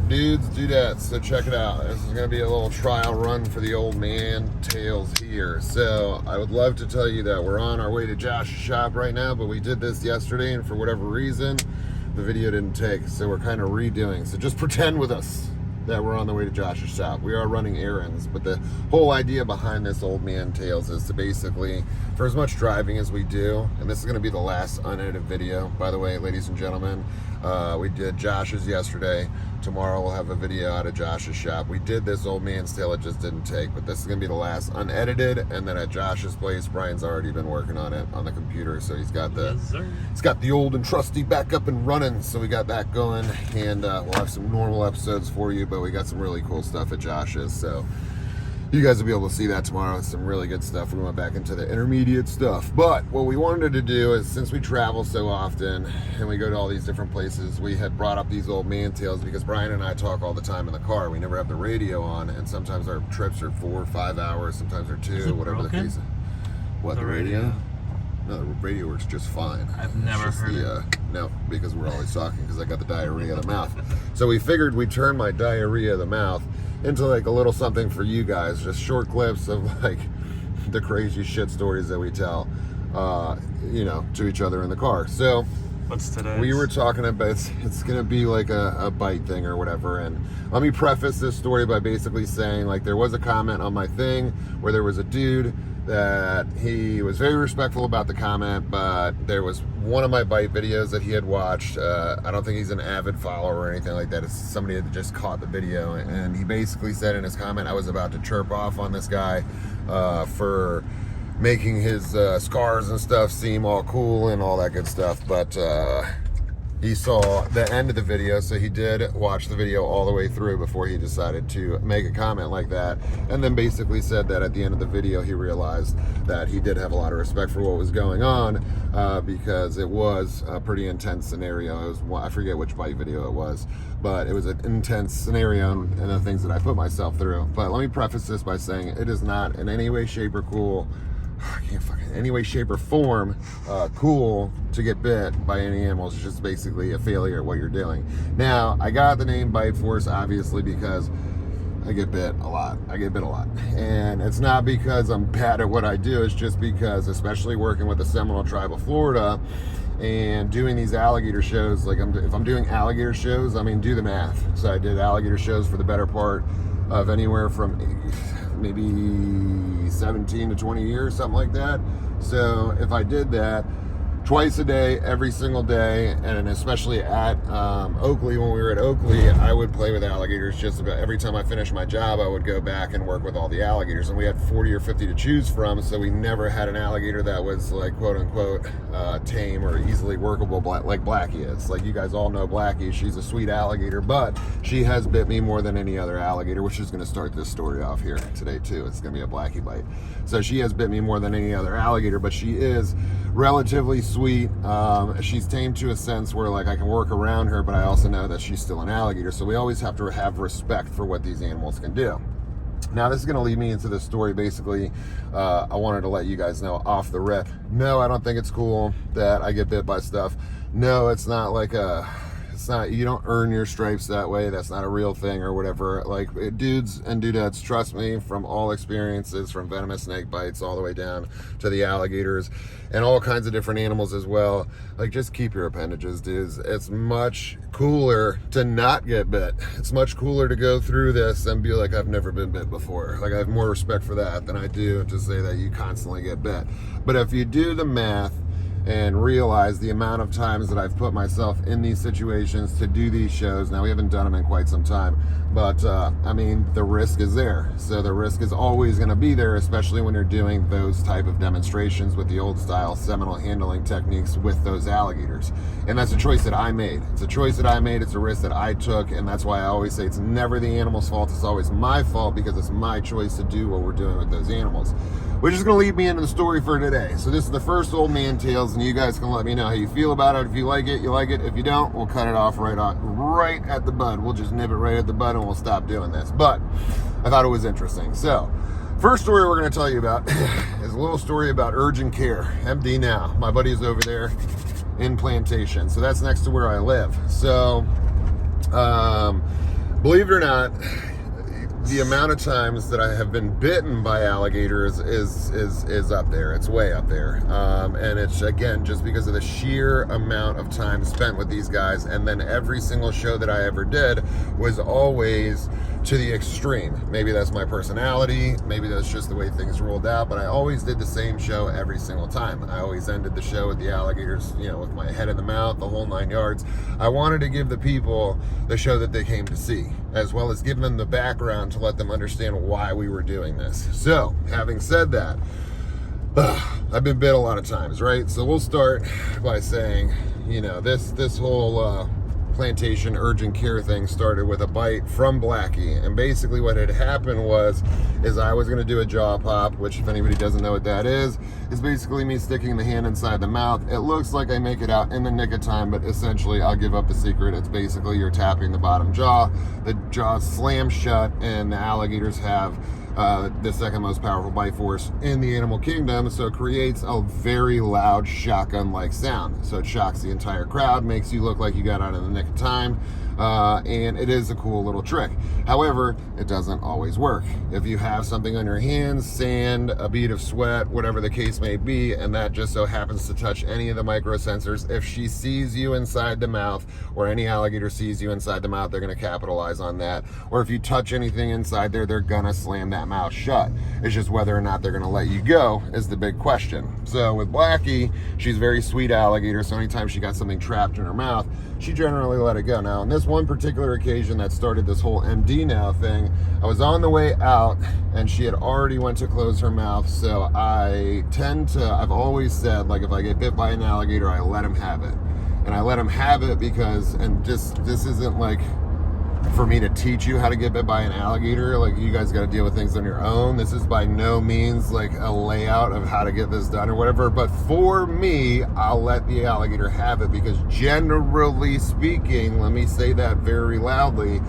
dudes, dudettes, so check it out. This is going to be a little trial run for the old man tails here. So I would love to tell you that we're on our way to Josh's shop right now, but we did this yesterday, and for whatever reason, the video didn't take, so we're kind of redoing. So just pretend with us that we're on the way to Josh's shop. We are running errands, but the whole idea behind this old man tales is to basically, for as much driving as we do, and this is going to be the last unedited video, by the way, ladies and gentlemen. We did Josh's yesterday. Tomorrow we'll have a video out of Josh's shop. We did this old man's tale, it just didn't take, but this is going to be the last unedited. And then at Josh's place, Brian's already been working on it on the computer, so he's got the it's got the old and trusty back up and running, so we got that going. And we'll have some normal episodes for you, but we got some really cool stuff at Josh's, so you guys will be able to see that tomorrow. It's some really good stuff. We went back into the intermediate stuff. But what we wanted to do is, since we travel so often and we go to all these different places, we had brought up these old man tales because Brian and I talk all the time in the car. We never have the radio on, and sometimes our trips are 4 or 5 hours, sometimes they're 2, whatever the case is. What, the radio? No, the radio works just fine. I've never heard it. No, because we're always talking, because I got the diarrhea of the mouth. So we figured we'd turn my diarrhea of the mouth into like a little something for you guys, just short clips of like the crazy shit stories that we tell, you know, to each other in the car. So what's today? We were talking about, it's gonna be like a bite thing or whatever. And let me preface this story by basically saying, like, there was a comment on my thing where there was a dude that he was very respectful about the comment, but there was one of my bite videos that he had watched. I don't think he's an avid follower or anything like that. It's somebody that just caught the video, and he basically said in his comment, I was about to chirp off on this guy for making his scars and stuff seem all cool and all that good stuff, but he saw the end of the video, so he did watch the video all the way through before he decided to make a comment like that, and then basically said that at the end of the video he realized that he did have a lot of respect for what was going on, because it was a pretty intense scenario. It was, I forget which bite video it was, but it was an intense scenario and the things that I put myself through. But let me preface this by saying it is not in any way, shape, or any way, shape, or form cool to get bit by any animals. It's just basically a failure at what you're doing. Now, I got the name Bite Force obviously because I get bit a lot. And it's not because I'm bad at what I do. It's just because, especially working with the Seminole tribe of Florida and doing these alligator shows, like if I'm doing alligator shows, I mean, do the math. So I did alligator shows for the better part of anywhere from maybe 17 to 20 years, something like that. So if I did that twice a day, every single day, and especially at Oakley, when we were at Oakley, I would play with alligators just about every time I finished my job. I would go back and work with all the alligators, and we had 40 or 50 to choose from, so we never had an alligator that was like quote unquote tame or easily workable like Blackie is. Like, you guys all know Blackie. She's a sweet alligator, but she has bit me more than any other alligator, which is going to start this story off here today too. It's going to be a Blackie bite. So she has bit me more than any other alligator, but she is relatively sweet. She's tamed to a sense where, like, I can work around her, but I also know that she's still an alligator. So we always have to have respect for what these animals can do. Now, this is going to lead me into the story. Basically, I wanted to let you guys know off the rip. No, I don't think it's cool that I get bit by stuff. No, it's not like you don't earn your stripes that way. That's not a real thing or whatever. Like, dudes and dudettes, trust me, from all experiences, from venomous snake bites all the way down to the alligators and all kinds of different animals as well. Like, just keep your appendages, dudes. It's much cooler to not get bit. It's much cooler to go through this and be like, I've never been bit before. Like, I have more respect for that than I do to say that you constantly get bit. But if you do the math and realize the amount of times that I've put myself in these situations to do these shows. Now, we haven't done them in quite some time, but I mean, the risk is there. So the risk is always going to be there, especially when you're doing those type of demonstrations with the old style Seminole handling techniques with those alligators. And that's a choice that I made. It's a choice that I made. It's a risk that I took. And that's why I always say it's never the animal's fault. It's always my fault, because it's my choice to do what we're doing with those animals. Which is going to lead me into the story for today. So this is the first old man tales, and you guys can let me know how you feel about it. If you like it, you like it. If you don't, we'll cut it off right at the bud. We'll just nip it right at the bud and we'll stop doing this. But I thought it was interesting. So first story we're going to tell you about is a little story about urgent care. MD Now. My buddy is over there in Plantation. So that's next to where I live. So believe it or not, the amount of times that I have been bitten by alligators is up there. It's way up there. And it's, again, just because of the sheer amount of time spent with these guys. And then every single show that I ever did was always to the extreme. Maybe that's my personality. Maybe that's just the way things rolled out. But I always did the same show every single time. I always ended the show with the alligators, you know, with my head in the mouth, the whole 9 yards. I wanted to give the people the show that they came to see, as well as give them the background to let them understand why we were doing this. So, having said that, I've been bit a lot of times, right? So we'll start by saying, you know, this whole plantation urgent care thing started with a bite from Blackie. And basically what had happened is I was going to do a jaw pop, which if anybody doesn't know what that is basically me sticking the hand inside the mouth. It looks like I make it out in the nick of time, but essentially I'll give up the secret. It's basically you're tapping the bottom jaw. The jaw slams shut, and the alligators have the second most powerful bite force in the animal kingdom, so it creates a very loud shotgun-like sound. So it shocks the entire crowd, makes you look like you got out in the nick of time, and it is a cool little trick. However, it doesn't always work. If you have something on your hands, sand, a bead of sweat, whatever the case may be, and that just so happens to touch any of the microsensors, if she sees you inside the mouth, or any alligator sees you inside the mouth, they're going to capitalize on that. Or if you touch anything inside there, they're going to slam that mouth shut. It's just whether or not they're going to let you go is the big question. So with Blackie, she's a very sweet alligator, so anytime she got something trapped in her mouth, she generally let it go. Now, on this one particular occasion that started this whole MD now thing, I was on the way out and she had already went to close her mouth. So I've always said, like, if I get bit by an alligator, I let him have it. And I let him have it because, and this isn't like for me to teach you how to get bit by an alligator. Like, you guys got to deal with things on your own. This is by no means like a layout of how to get this done or whatever. But for me, I'll let the alligator have it because generally speaking, let me say that very loudly,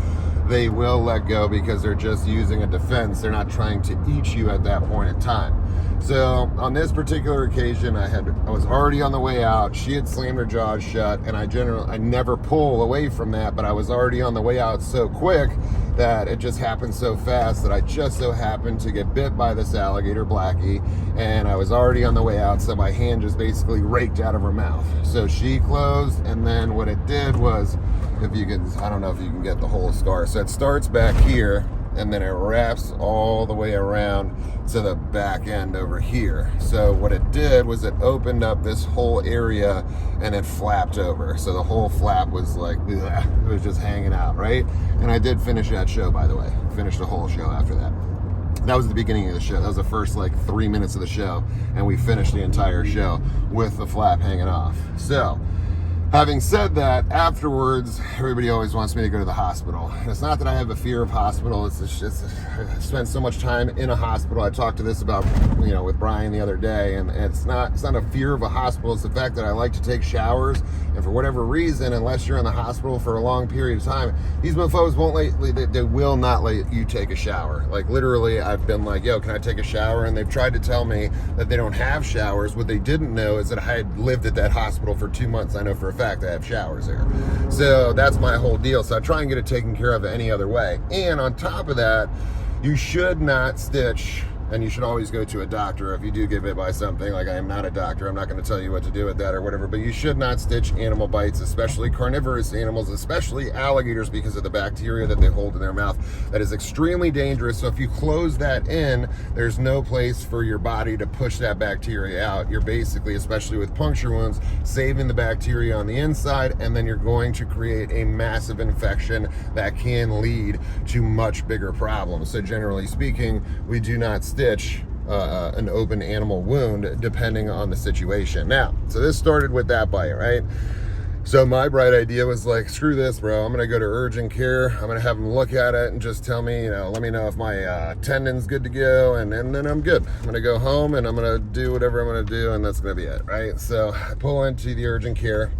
they will let go because they're just using a defense. They're not trying to eat you at that point in time. So on this particular occasion, I was already on the way out. She had slammed her jaws shut, and I never pull away from that, but I was already on the way out so quick that it just happened so fast that I just so happened to get bit by this alligator, Blackie, and I was already on the way out, so my hand just basically raked out of her mouth. So she closed, and then what it did was, I don't know if you can get the whole scar. So it starts back here, and then it wraps all the way around to the back end over here. So what it did was it opened up this whole area and it flapped over. So the whole flap was like, ugh, it was just hanging out, right? And I did finish that show, by the way. Finished the whole show after that. That was the beginning of the show. That was the first like 3 minutes of the show, and we finished the entire show with the flap hanging off. So having said that, afterwards, everybody always wants me to go to the hospital. And it's not that I have a fear of hospital. It's just I spent so much time in a hospital. I talked to this about, with Brian the other day, and it's not a fear of a hospital. It's the fact that I like to take showers, and for whatever reason, unless you're in the hospital for a long period of time, these mofos they will not let you take a shower. Like, literally, I've been like, yo, can I take a shower? And they've tried to tell me that they don't have showers. What they didn't know is that I had lived at that hospital for 2 months. I know for a fact I have showers there. So that's my whole deal. So I try and get it taken care of any other way. And on top of that, you should not stitch, and you should always go to a doctor if you do get bit by something. Like, I am not a doctor. I'm not going to tell you what to do with that or whatever, but you should not stitch animal bites, especially carnivorous animals, especially alligators, because of the bacteria that they hold in their mouth. That is extremely dangerous. So if you close that in, there's no place for your body to push that bacteria out. You're basically, especially with puncture wounds, saving the bacteria on the inside, and then you're going to create a massive infection that can lead to much bigger problems. So generally speaking, we do not stitch an open animal wound depending on the situation. Now, so this started with that bite, right? So my bright idea was like, screw this, bro. I'm gonna go to urgent care. I'm gonna have them look at it and just tell me, let me know if my tendon's good to go, and then I'm good. I'm gonna go home and I'm gonna do whatever I'm gonna do, and that's gonna be it, right? So I pull into the urgent care,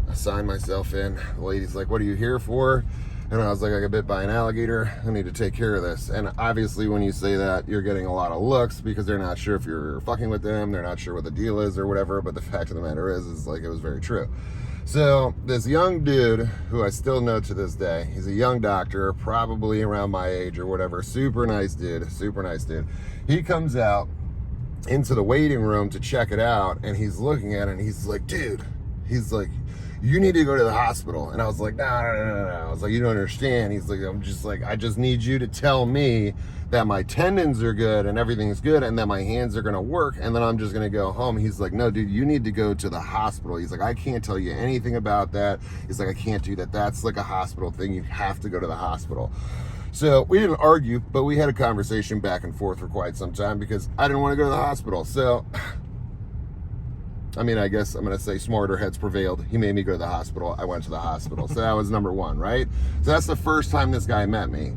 I sign myself in. The lady's like, what are you here for? And I was like, I got bit by an alligator. I need to take care of this. And obviously when you say that, you're getting a lot of looks because they're not sure if you're fucking with them. They're not sure what the deal is or whatever. But the fact of the matter is like, it was very true. So this young dude, who I still know to this day, he's a young doctor, probably around my age or whatever, super nice dude. He comes out into the waiting room to check it out, and he's looking at it, and he's like, dude, he's like, you need to go to the hospital. And I was like, no. I was like, you don't understand. He's like, I just need you to tell me that my tendons are good and everything's good and that my hands are going to work, and then I'm just going to go home. He's like, no, dude, you need to go to the hospital. He's like, I can't tell you anything about that. He's like, I can't do that. That's like a hospital thing. You have to go to the hospital. So we didn't argue, but we had a conversation back and forth for quite some time because I didn't want to go to the hospital. So I mean, I guess I'm going to say smarter heads prevailed. He made me go to the hospital. I went to the hospital. So that was number one, right? So that's the first time this guy met me.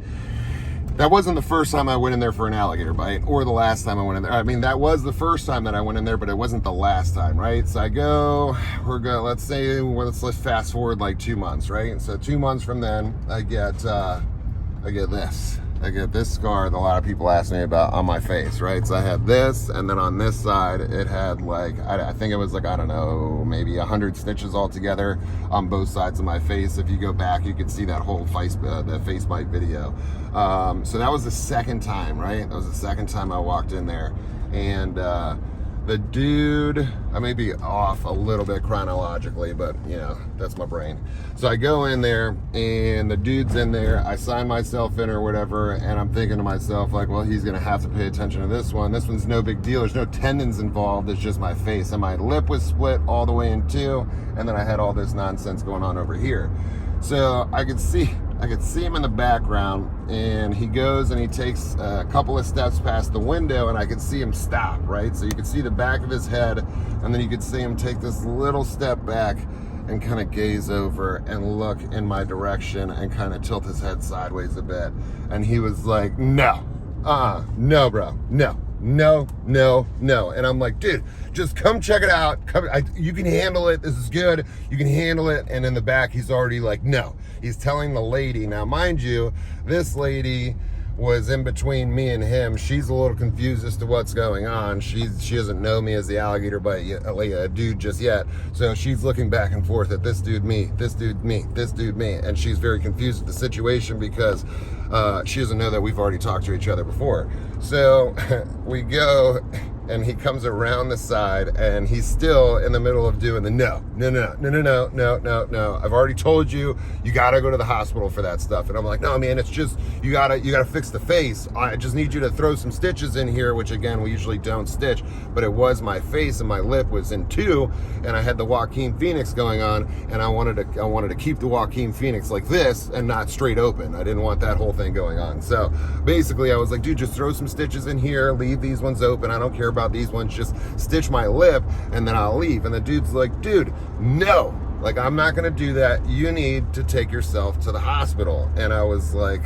That wasn't the first time I went in there for an alligator bite, or the last time I went in there. I mean, that was the first time that I went in there, but it wasn't the last time, right? So let's fast forward like 2 months, right? So 2 months from then, I get this. I get this scar that a lot of people ask me about on my face, right? So I had this, and then on this side, it had like, I think it was like, I don't know, maybe 100 stitches altogether on both sides of my face. If you go back, you can see that whole face bite video. So that was the second time, right? That was the second time I walked in there. And the dude, I may be off a little bit chronologically, but you know, that's my brain. So I go in there, and the dude's in there. I sign myself in or whatever, and I'm thinking to myself, like, well, he's gonna have to pay attention to this one. This one's no big deal. There's no tendons involved. It's just my face, and my lip was split all the way in two, and then I had all this nonsense going on over here. So I could see him in the background, and he goes and he takes a couple of steps past the window, and I could see him stop, right? So you could see the back of his head, and then you could see him take this little step back and kind of gaze over and look in my direction and kind of tilt his head sideways a bit. And he was like, no, bro, no. And I'm like, dude, just come check it out. You can handle it. This is good. You can handle it. And in the back, he's already like, no. He's telling the lady. Now, mind you, this lady was in between me and him. She's a little confused as to what's going on. She doesn't know me as the alligator bite dude just yet. So she's looking back and forth at this dude, me, this dude, me, this dude, me. And she's very confused with the situation because she doesn't know that we've already talked to each other before. So we go, and he comes around the side, and he's still in the middle of doing the no. I've already told you, you gotta go to the hospital for that stuff. And I'm like, no, man, it's just, you gotta fix the face. I just need you to throw some stitches in here, which again, we usually don't stitch, but it was my face, and my lip was in two, and I had the Joaquin Phoenix going on, and I wanted to keep the Joaquin Phoenix like this and not straight open. I didn't want that whole thing going on. So basically I was like, dude, just throw some stitches in here, leave these ones open. I don't care about these ones, just stitch my lip and then I'll leave. And the dude's like, dude, no, like, I'm not gonna do that. You need to take yourself to the hospital. And I was like,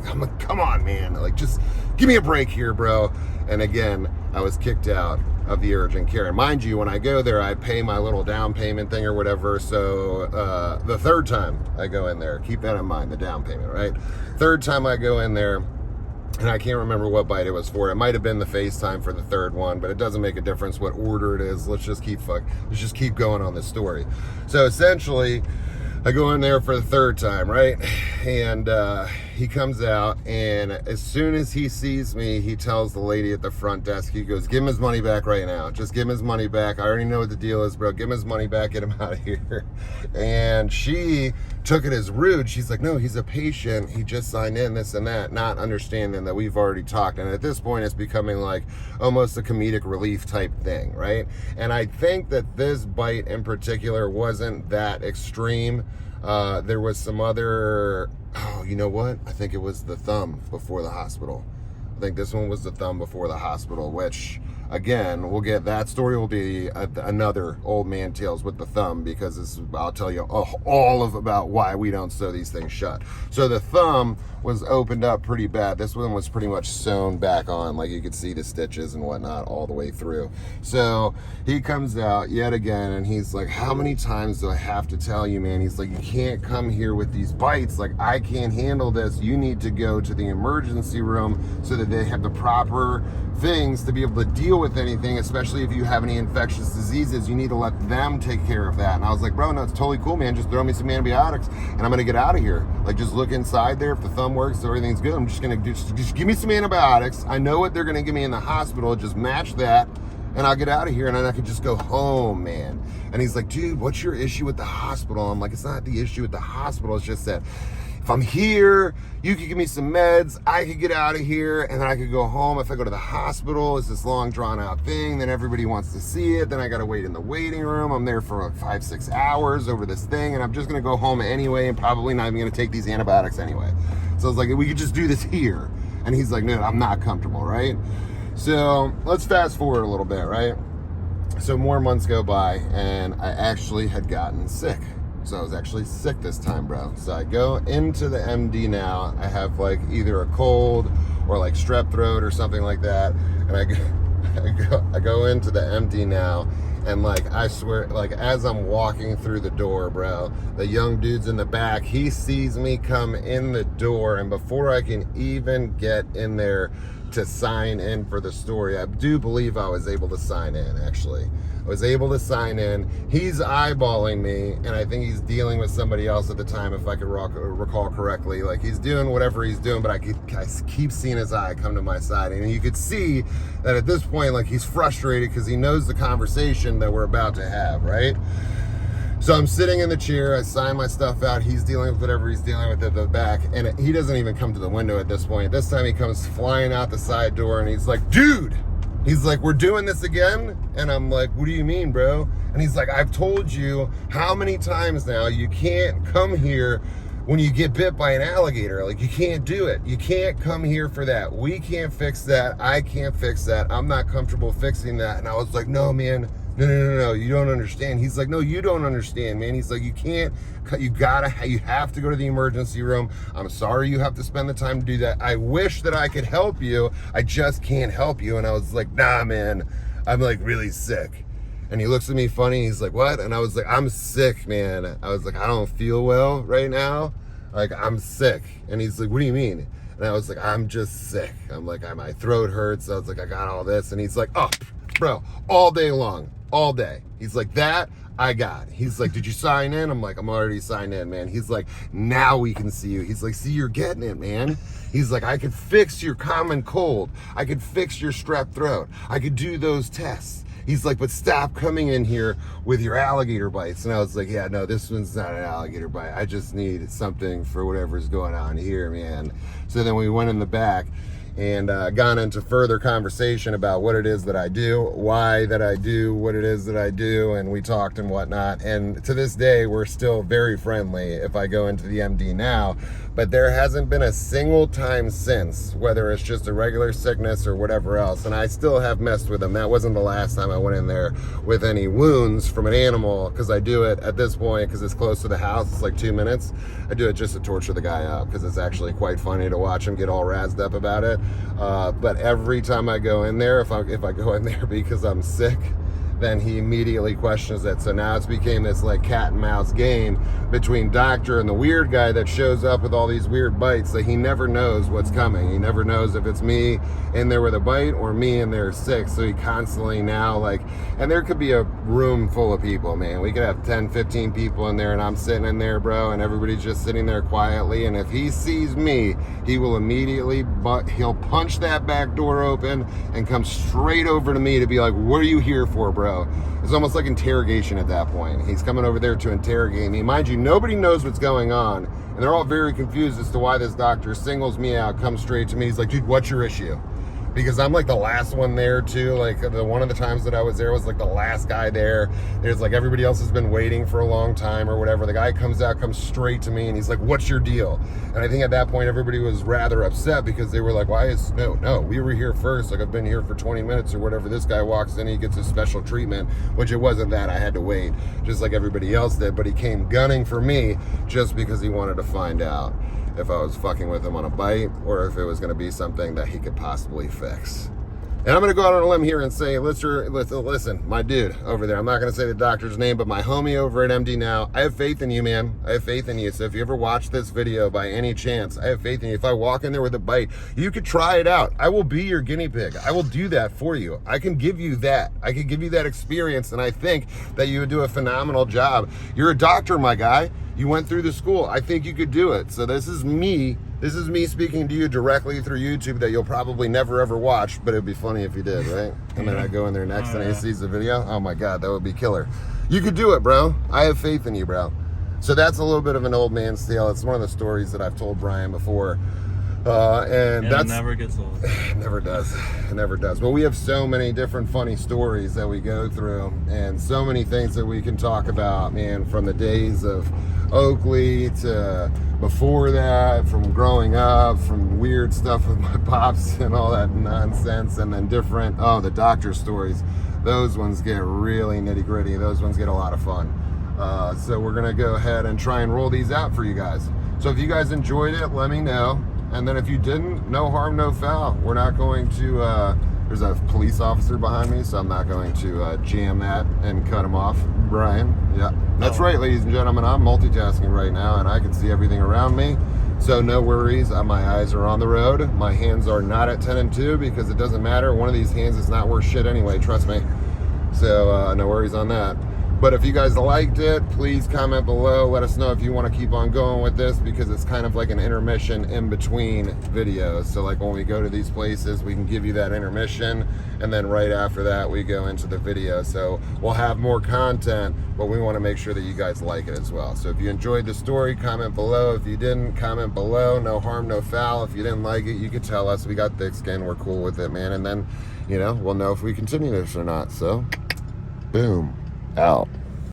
come on, man, like, just give me a break here, bro. And again, I was kicked out of the urgent care. And mind you, when I go there, I pay my little down payment thing or whatever. So the third time I go in there, keep that in mind, the down payment, right? Third time I go in there, and I can't remember what bite it was for. It might have been the FaceTime for the third one, but it doesn't make a difference what order it is. Let's just keep going on this story. So essentially, I go in there for the third time, right? And he comes out, and as soon as he sees me, he tells the lady at the front desk, he goes, give him his money back right now. Just give him his money back. I already know what the deal is, bro. Give him his money back. Get him out of here. And she took it as rude. She's like, no, he's a patient. He just signed in, this and that, not understanding that we've already talked. And at this point, it's becoming like almost a comedic relief type thing, right? And I think that this bite in particular wasn't that extreme. There was some other, you know what? I think it was the thumb before the hospital. I think this one was the thumb before the hospital, which, again, we'll get, that story will be another old man tales with the thumb, because I'll tell you all about why we don't sew these things shut. So the thumb was opened up pretty bad. This one was pretty much sewn back on, like you could see the stitches and whatnot all the way through. So he comes out yet again and he's like, how many times do I have to tell you, man? He's like, you can't come here with these bites. Like, I can't handle this. You need to go to the emergency room so that they have the proper things to be able to deal with anything, especially if you have any infectious diseases. You need to let them take care of that. And I was like, bro, no, it's totally cool, man. Just throw me some antibiotics and I'm gonna get out of here. Like, just look inside there. If the thumb works, so everything's good, I'm just gonna just give me some antibiotics. I know what they're gonna give me in the hospital. Just match that and I'll get out of here and then I can just go home, man. And he's like, dude, what's your issue with the hospital? I'm like, it's not the issue with the hospital. It's just that if I'm here, you could give me some meds, I could get out of here, and then I could go home. If I go to the hospital, it's this long, drawn-out thing. Then everybody wants to see it. Then I got to wait in the waiting room. I'm there for like 5-6 hours over this thing, and I'm just going to go home anyway and probably not even going to take these antibiotics anyway. So I was like, we could just do this here. And he's like, no, I'm not comfortable, right? So let's fast forward a little bit, right? So more months go by, and I actually had gotten sick. So I was actually sick this time, bro. So I go into the MD now. I have like either a cold or like strep throat or something like that. And I go into the MD now. And like, I swear, like as I'm walking through the door, bro, the young dude's in the back. He sees me come in the door. And before I can even get in there to sign in for the story, I do believe I was able to sign in, actually. I was able to sign in. He's eyeballing me, and I think he's dealing with somebody else at the time, if I could recall correctly. Like, he's doing whatever he's doing, but I keep seeing his eye come to my side. And you could see that at this point, like, he's frustrated because he knows the conversation that we're about to have, right? So I'm sitting in the chair, I sign my stuff out, he's dealing with whatever he's dealing with at the back, and he doesn't even come to the window at this point. This time he comes flying out the side door, and he's like, dude! He's like, we're doing this again? And I'm like, what do you mean, bro? And he's like, I've told you how many times now you can't come here when you get bit by an alligator. Like, you can't do it. You can't come here for that. We can't fix that. I can't fix that. I'm not comfortable fixing that. And I was like, no, man. No, you don't understand. He's like, no, you don't understand, man. He's like, you can't, you have to go to the emergency room. I'm sorry you have to spend the time to do that. I wish that I could help you. I just can't help you. And I was like, nah, man, I'm like really sick. And he looks at me funny. He's like, what? And I was like, I'm sick, man. I was like, I don't feel well right now. Like, I'm sick. And he's like, what do you mean? And I was like, I'm just sick. I'm like, my throat hurts. I was like, I got all this. And he's like, oh, bro, all day long. All day. He's like, that I got. He's like, did you sign in? I'm like, I'm already signed in, man. He's like, now we can see you. He's like, see, you're getting it, man. He's like, I could fix your common cold. I could fix your strep throat. I could do those tests. He's like, but stop coming in here with your alligator bites. And I was like, yeah, no, this one's not an alligator bite. I just need something for whatever's going on here, man. So then we went in the back and gone into further conversation about what it is that I do, why that I do what it is that I do, and we talked and whatnot. And to this day, we're still very friendly if I go into the MD now. But there hasn't been a single time since, whether it's just a regular sickness or whatever else, and I still have messed with him. That wasn't the last time I went in there with any wounds from an animal, because I do it at this point, because it's close to the house, it's like 2 minutes. I do it just to torture the guy up, because it's actually quite funny to watch him get all razzed up about it. But every time I go in there, if I go in there because I'm sick, then he immediately questions it. So now it's became this like cat and mouse game between doctor and the weird guy that shows up with all these weird bites that he never knows what's coming. He never knows if it's me in there with a bite or me in there sick. So he constantly now like, and there could be a room full of people, man. We could have 10, 15 people in there and I'm sitting in there, bro, and everybody's just sitting there quietly. And if he sees me, he will immediately, he'll punch that back door open and come straight over to me to be like, what are you here for, bro? It's almost like interrogation at that point. He's coming over there to interrogate me. Mind you, nobody knows what's going on, and they're all very confused as to why this doctor singles me out, comes straight to me. He's like, dude, what's your issue? Because I'm like the last one there too. Like one of the times that I was there was like the last guy there. There's like everybody else has been waiting for a long time or whatever. The guy comes straight to me and he's like, what's your deal? And I think at that point everybody was rather upset because they were like, no, we were here first. Like I've been here for 20 minutes or whatever. This guy walks in, he gets a special treatment, which it wasn't that. I had to wait just like everybody else did, but he came gunning for me just because he wanted to find out. if I was fucking with him on a bite or if it was going to be something that he could possibly fix. And I'm going to go out on a limb here and say, listen, my dude over there, I'm not going to say the doctor's name, but my homie over at MD Now, I have faith in you, man. I have faith in you. So if you ever watch this video by any chance, I have faith in you. If I walk in there with a bite, you could try it out. I will be your guinea pig. I will do that for you. I can give you that. I can give you that experience, and I think that you would do a phenomenal job. You're a doctor, my guy. You went through the school. I think you could do it. So this is me speaking to you directly through YouTube that you'll probably never ever watch, but it'd be funny if you did, right? And then I go in there next and he sees the video. Oh my God, that would be killer. You could do it, bro. I have faith in you, bro. So that's a little bit of an old man's tale. It's one of the stories that I've told Brian before. And that's, it never gets old. It never does. It never does. But we have so many different funny stories that we go through and so many things that we can talk about, man, from the days of Oakley to before that, from growing up, from weird stuff with my pops and all that nonsense, and then different, the doctor stories. Those ones get really nitty gritty. Those ones get a lot of fun. So we're going to go ahead and try and roll these out for you guys. So if you guys enjoyed it, let me know. And then if you didn't, no harm, no foul. We're not going to, there's a police officer behind me, so I'm not going to jam that and cut him off. Brian, yeah. That's right, ladies and gentlemen. I'm multitasking right now, and I can see everything around me. So no worries. My eyes are on the road. My hands are not at 10 and 2 because it doesn't matter. One of these hands is not worth shit anyway, trust me. So no worries on that. But if you guys liked it, please comment below. Let us know if you want to keep on going with this, because it's kind of like an intermission in between videos. So like when we go to these places, we can give you that intermission, and then right after that, we go into the video. So we'll have more content, but we want to make sure that you guys like it as well. So if you enjoyed the story, comment below. If you didn't, comment below. No harm, no foul. If you didn't like it, you could tell us. We got thick skin. We're cool with it, man. And then, we'll know if we continue this or not. So, boom. Out.